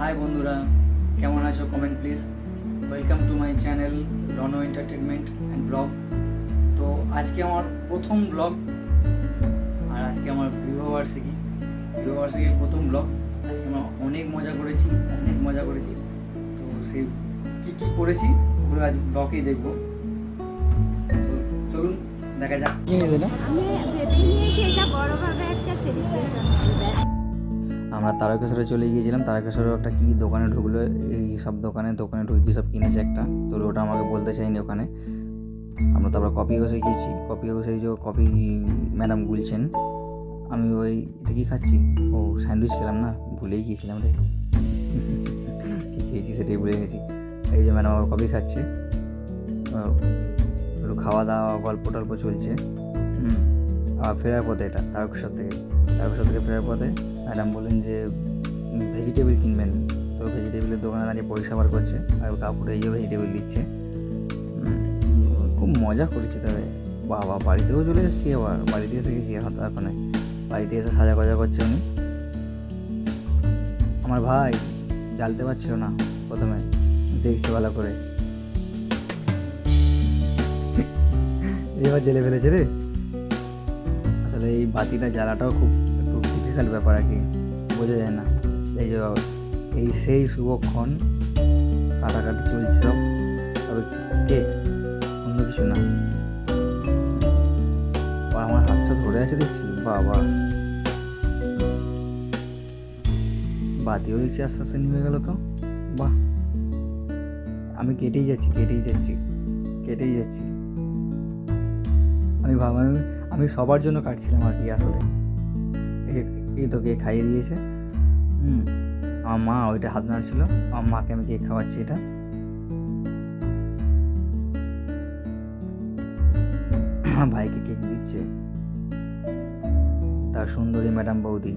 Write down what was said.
High বন্ধুরা, কেমন আছো? Comment please. Welcome to my channel Rono entertainment and blog. তো আজকে আমার প্রথম ব্লগ, আর আজকে আমার বিবাহবার্ষিকীর প্রথম ব্লগ। আজকে আমরা অনেক মজা করেছি। তো সেই কী করেছি ওগুলো আজ ব্লগেই দেখবো। তো চলুন দেখা যাক কী নিয়েছে না। আমি ভেবেই নিয়েছি এটা বড়ভাবে একটা সেলিব্রেশন হবে। আমরা তারকেশ্বরে চলে গিয়েছিলাম। তারকেশ্বরে একটা কী দোকানে ঢুকলো, এই সব দোকানে ঢুকে কী সব কিনেছে একটা, তো ওটা আমাকে বলতে চাইনি ওখানে। আমরা তারপর কফি হাউসে গিয়েছি। কফি হাউসে এই যে কফি ম্যাডাম গুলছেন, আমি ওই এটা কী খাচ্ছি, ও স্যান্ডউইচ খেলাম না, ভুলেই গিয়েছিলাম রে। কী খেয়েছি সেটাই ভুলে গেছি। এই যে ম্যাডাম আবার কফি খাচ্ছে, একটু খাওয়া দাওয়া গল্প টল্প চলছে। আর ফেরার পথে, এটা তারকেশ্বর থেকে ফেরার পথে ম্যাডাম বললেন যে ভেজিটেবল কিনবেন। তো ভেজিটেবলের দোকানে দাঁড়িয়ে পয়সা বার করছে, আর কাকুরে এই ভেজিটেবল দিচ্ছে। খুব মজা করেছি। তবে বাবা, বাড়িতেও চলে এসেছি, আবার বাড়িতে এসে গেছি এখন। বাড়িতে এসে সাজা গজা করছে উনি। আমার ভাই জ্বালতে পারছিল না প্রথমে, দেখছি ভালো করে, এবার জেলে ফেলেছে রে। আসলে এই বাতিটা জ্বালাটাও খুব একটু ডিফিকাল্ট ব্যাপার আর কি, বোঝা যায় না। এই যে এই সেই শুভক্ষণ, কাটাকাটি চলছে সব, তবে কেক, অন্য কিছু না। আর আমার হাতটা ধরে আছে দেখছি, বাবা, বাতিও দেখছি আস্তে আস্তে নেমে গেল। তো বাহ, আমি কেটেই যাচ্ছি। আমি ভাবলাম আমি সবার জন্য কাটছিলাম আর কি। আসলে এই তো কেক খাইয়ে দিয়েছে। আমার মা ওইটা হাত নাড়ছিল, আমার মাকে আমি কেক খাওয়াচ্ছি। এটা ভাইকে কেক দিচ্ছে তার সুন্দরী ম্যাডাম বৌদি।